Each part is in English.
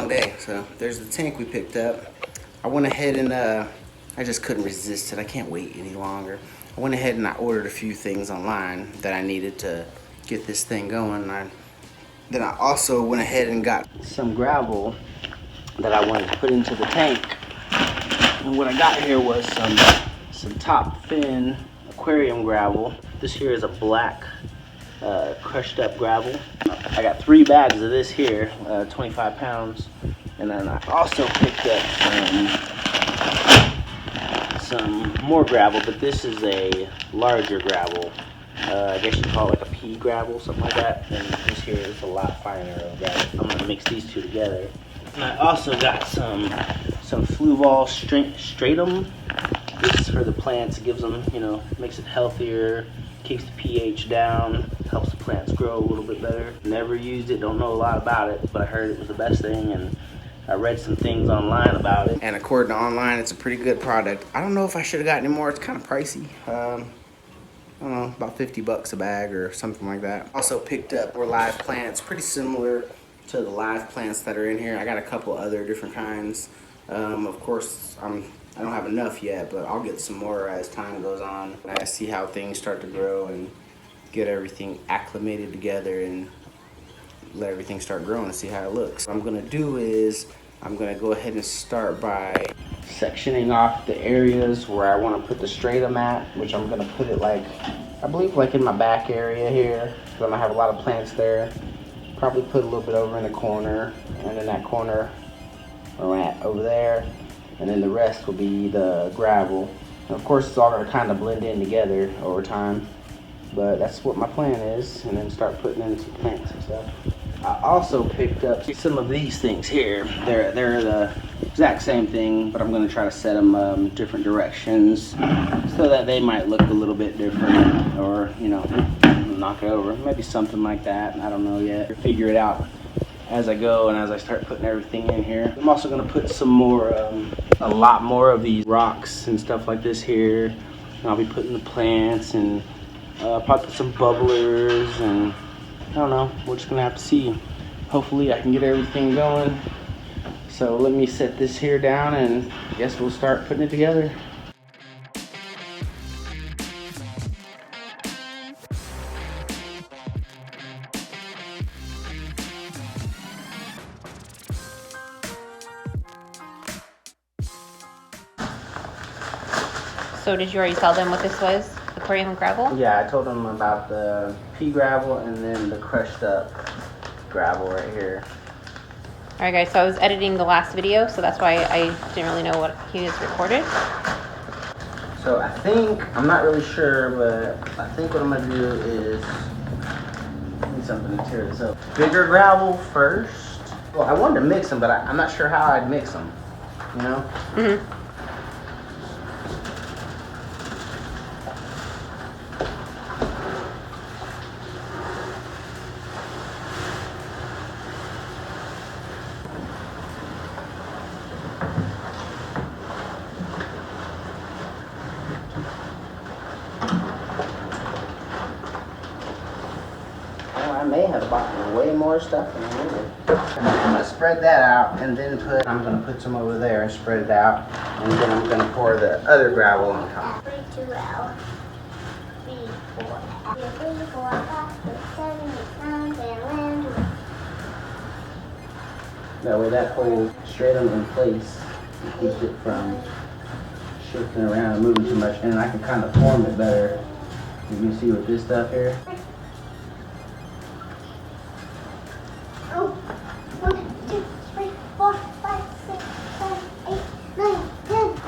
long day. So there's the tank we picked up. I went ahead and I just couldn't resist it. I can't wait any longer. I went ahead and I ordered a few things online that I needed to get this thing going. Then I also went ahead and got some gravel that I wanted to put into the tank. And what I got here was some top fin aquarium gravel. This here is a black crushed up gravel. I got 3 bags of this here, 25 pounds. And then I also picked up some more gravel, but this is a larger gravel. I guess you call it like a pea gravel, something like that. And this here is a lot finer of gravel. I'm gonna mix these two together. And I also got some Fluval Stratum. This is for the plants. It gives them, you know, makes it healthier, keeps the pH down, helps the plants grow a little bit better. Never used it, don't know a lot about it, but I heard it was the best thing, and I read some things online about it. And according to online, it's a pretty good product. I don't know if I should have got any more. It's kind of pricey. I don't know, about 50 bucks a bag or something like that. Also picked up more live plants, pretty similar to the live plants that are in here. I got a couple other different kinds. Of course, I don't have enough yet, but I'll get some more as time goes on. I see how things start to grow and get everything acclimated together and let everything start growing and see how it looks. What I'm gonna do is I'm gonna go ahead and start by sectioning off the areas where I want to put the stratum at, which I'm gonna put it like, I believe like in my back area here, because I'm gonna have a lot of plants there. Probably put a little bit over in the corner, and in that corner over there, and then the rest will be the gravel. And of course, it's all gonna kind of blend in together over time, but that's what my plan is, and then start putting in some plants and stuff. I also picked up some of these things here. They're the exact same thing, but I'm going to try to set them different directions so that they might look a little bit different, or, you know, knock it over. Maybe something like that. I don't know yet. Figure it out as I go and as I start putting everything in here. I'm also going to put some more, a lot more of these rocks and stuff like this here. And I'll be putting the plants and probably put some bubblers, and I don't know, we're just gonna have to see. Hopefully I can get everything going. So let me set this here down, and I guess we'll start putting it together. So did you already tell them what this was? Aquarium gravel? Yeah, I told them about the pea gravel and then the crushed up gravel right here. Alright guys, so I was editing the last video, so that's why I didn't really know what he has recorded. So I think, I'm not really sure, but I think what I'm gonna do is, I need something to tear this up. Bigger gravel first. Well, I wanted to mix them, but I'm not sure how I'd mix them, you know? Mm-hmm. I may have bought way more stuff than I needed. I'm gonna spread that out and then I'm gonna put some over there and spread it out, and then I'm gonna pour the other gravel on top. 3, 2, L, 3, 4, 3, 4, 5, 6, 7, 8, 9, 10, 11, 12. That way that holds stratum in place and keeps it from shifting around and moving too much, and I can kind of form it better. You can see with this stuff here. Oh, 1, 2, 3, 4, 5, 6, 7, 8, 9, 10.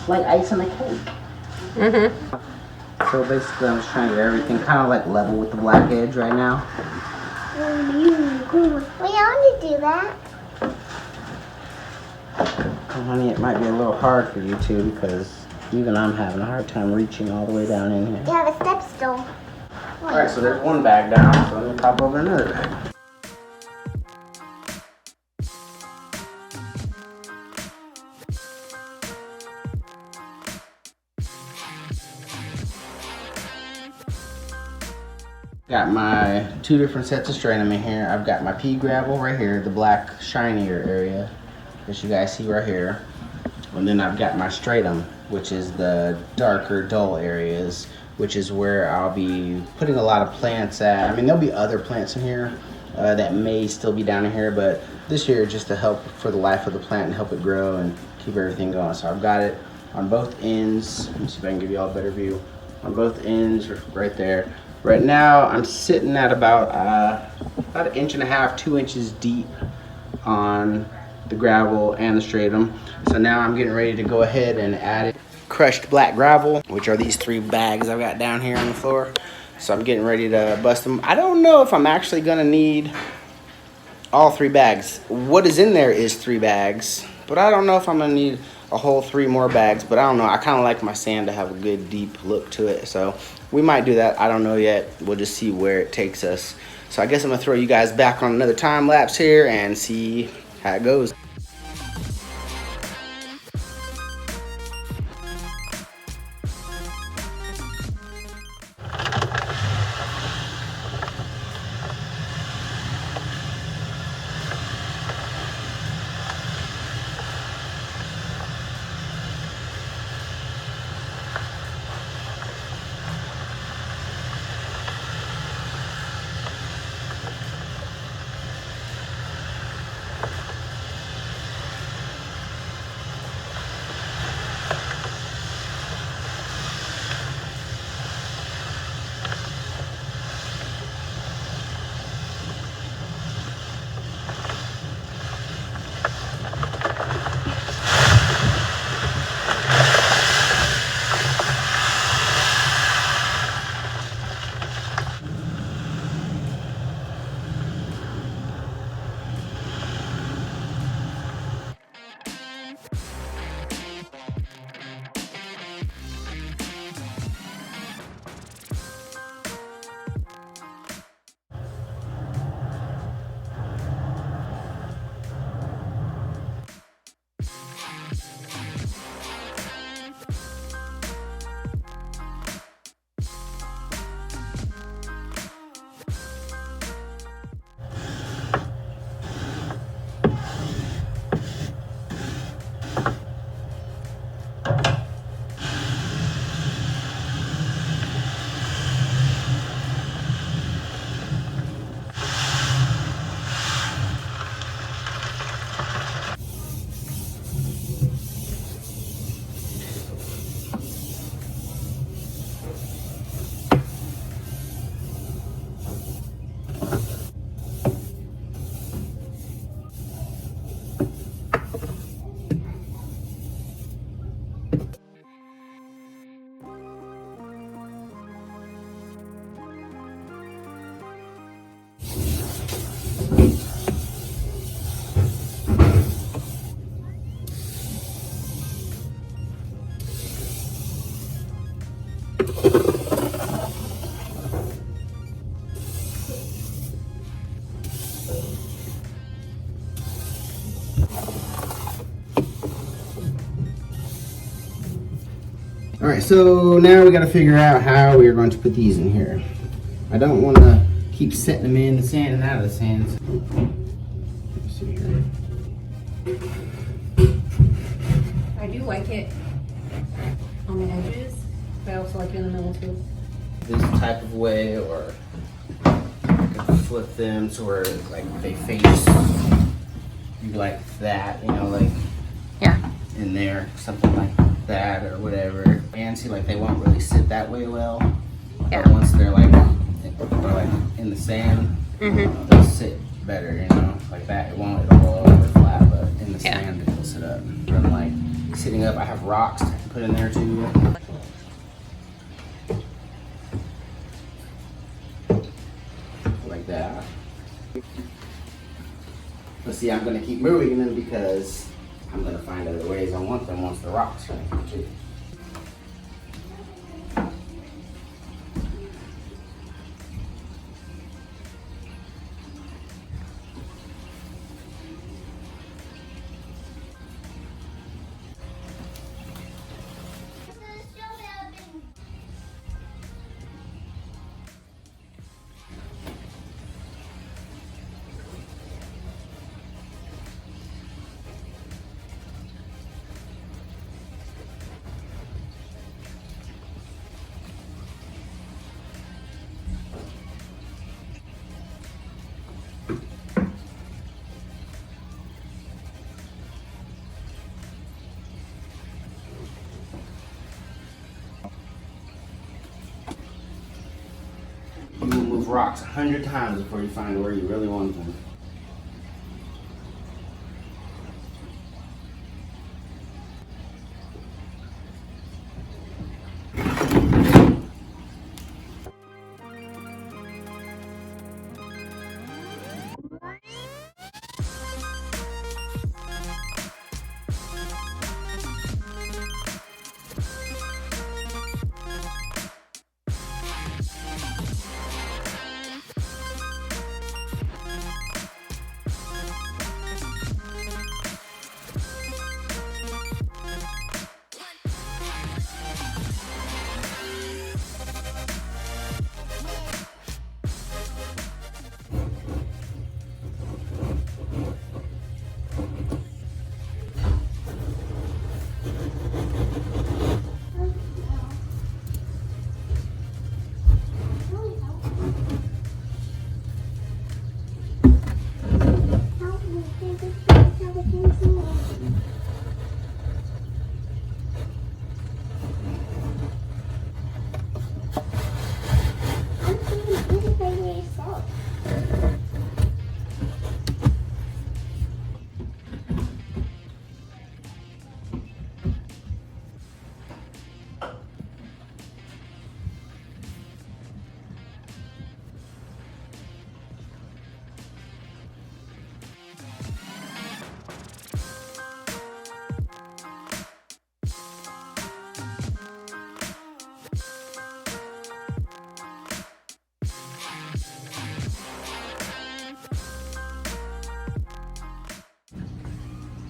Like ice on a cake. Mm-hmm. So basically I'm just trying to get everything kind of like level with the black edge right now. We all need to do that. honey, it might be a little hard for you too because even I'm having a hard time reaching all the way down in here. You have a step stool. Alright, so there's one bag down, so let me pop over another bag. Got my 2 different sets of stratum in here. I've got my pea gravel right here, the black shinier area that you guys see right here. And then I've got my stratum, which is the darker dull areas, which is where I'll be putting a lot of plants at. I mean, there'll be other plants in here that may still be down in here, but this year just to help for the life of the plant and help it grow and keep everything going. So I've got it on both ends. Let me see if I can give you all a better view. On both ends, right there. Right now, I'm sitting at about 1.5 inches, 2 inches deep on the gravel and the stratum. So now I'm getting ready to go ahead and add it. Crushed black gravel, which are these 3 bags I've got down here on the floor. So I'm getting ready to bust them. I don't know if I'm actually gonna need all 3 bags. What is in there is 3 bags, but I don't know if I'm gonna need a whole 3 more bags, but I don't know. I kind of like my sand to have a good deep look to it. So we might do that. I don't know yet. We'll just see where it takes us. So I guess I'm gonna throw you guys back on another time lapse here and see how it goes. All right, so now we got to figure out how we are going to put these in here. I don't want to keep setting them in the sand and out of the sand. Let's see here. I do like it on the edges, but I also like it in the middle too. This type of way, or I could flip them to where like they face you like that, you know, like Yeah. in there, something like that or whatever. And see, like they won't really sit that way well. Yeah. But once they're like in the sand, they'll sit better, you know, like that. It'll roll over flat, but in the sand it'll sit up. From like sitting up, I have rocks I can put in there too. Like that. But see, I'm gonna keep moving them because I'm gonna find other ways I want them once the rocks are in too. You will move rocks 100 times before you find where you really want them.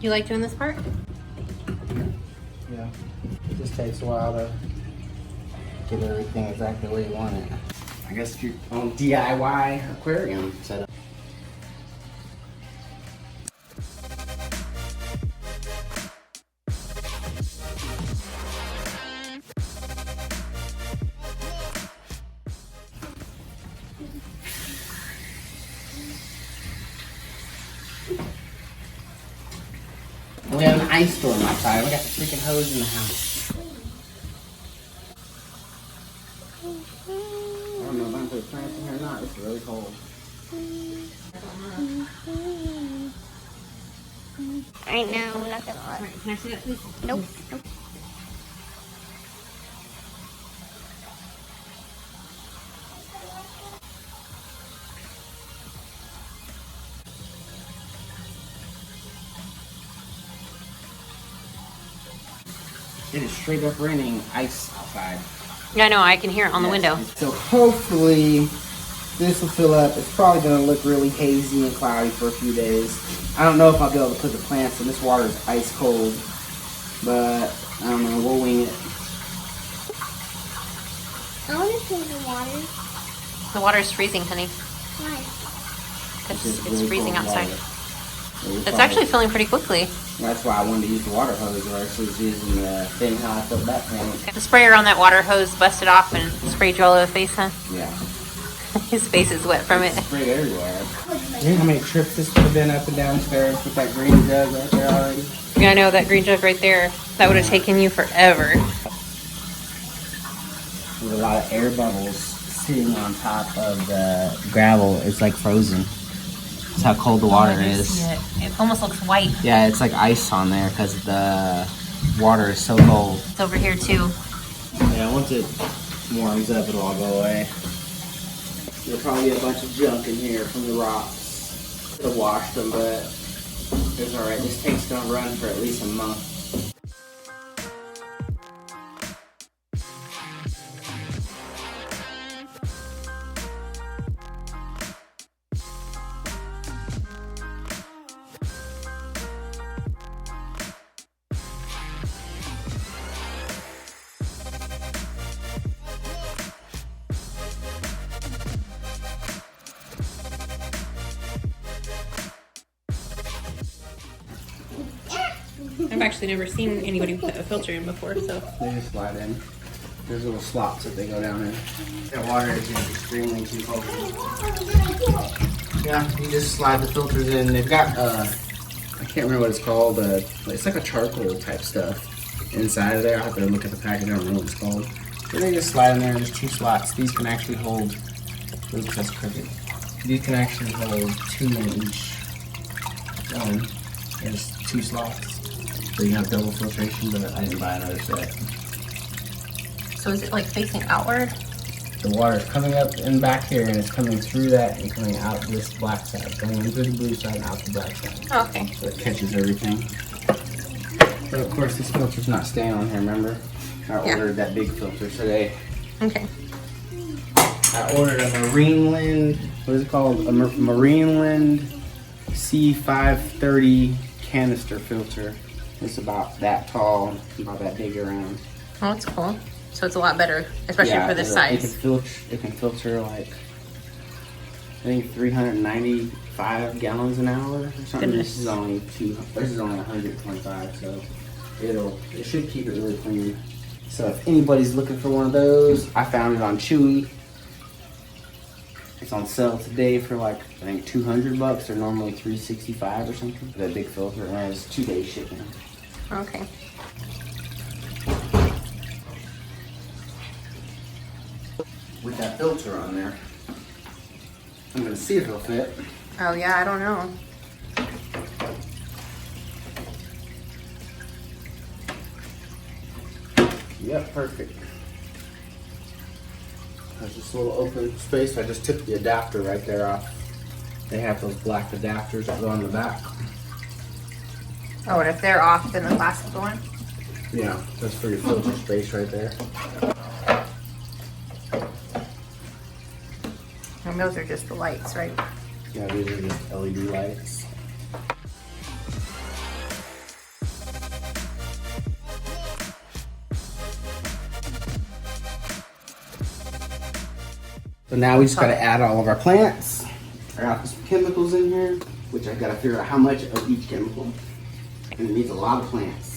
You like doing this part? Yeah, it just takes a while to get everything exactly the way you want it. I guess if you're on DIY aquarium setup. We have an ice storm outside. We got the freaking hose in the house. I don't know if I'm putting plants in here or not. It's really cold. Right now, I'm not gonna lie. Can I see that, please? Nope. Nope. It is straight up raining ice outside. Yeah, I know. I can hear it on the window. So hopefully this will fill up. It's probably going to look really hazy and cloudy for a few days. I don't know if I'll be able to put the plants in. This water is ice cold. But I don't know. We'll wing it. I want to change the water. The water's freezing, honey. Why? Because It's it's really freezing cold outside. water. It's actually filling pretty quickly. That's why I wanted to use the water hose versus using the thing how I filled that tank. The sprayer on that water hose busted off and sprayed you all over the face, huh? Yeah. His face is wet from it. Sprayed everywhere. You know how many trips this could have been up and downstairs with that green jug right there already? Yeah, I know, that green jug right there. That would have taken you forever. There's a lot of air bubbles sitting on top of the gravel. It's like frozen. That's how cold the water is. It almost looks white. Yeah, it's like ice on there because the water is so cold. It's over here too. Yeah, once it warms up, it'll all go away. There'll probably be a bunch of junk in here from the rocks. Could have washed them, but It's alright, this tank's gonna run for at least a month. I've actually never seen anybody put a filter in before, so. They just slide in. There's little slots that they go down in. That water is extremely too cold. Yeah, you just slide the filters in. They've got, I can't remember what it's called. It's like a charcoal type stuff inside of there. I'll have to look at the package. I don't know what it's called. But they just slide in there. There's 2 slots. These can actually hold, oops, that's crooked. These can actually hold 2 in each one. There's 2 slots. So you have double filtration, but I didn't buy another set. So is it like facing outward? The water is coming up and back here, and it's coming through that and coming out this black side, going in through the blue side and out the black side. Oh, okay. So it catches everything. But of course, this filter's not staying on here, remember? I ordered that big filter today. Okay. I ordered a Marineland, what is it called? A Marineland C530 canister filter. It's about that tall, about that big around. Oh, that's cool. So it's a lot better, especially for this size. It can filter like, I think 395 gallons an hour or something. Goodness. This is only 125, so it should keep it really clean. So if anybody's looking for one of those, I found it on Chewy. It's on sale today for like, I think $200. They're normally $365 or something. That big filter, and it's 2-day shipping. Okay. With that filter on there, I'm gonna see if it'll fit. Oh yeah, I don't know. Yep, perfect. There's this little open space. I just took the adapter right there off. They have those black adapters that go on the back. Oh, and if they're off, then the plastic one? Yeah, that's for your filter space right there. And those are just the lights, right? Yeah, these are just LED lights. So now we just gotta add all of our plants. I got some chemicals in here, which I gotta figure out how much of each chemical. And it needs a lot of plants.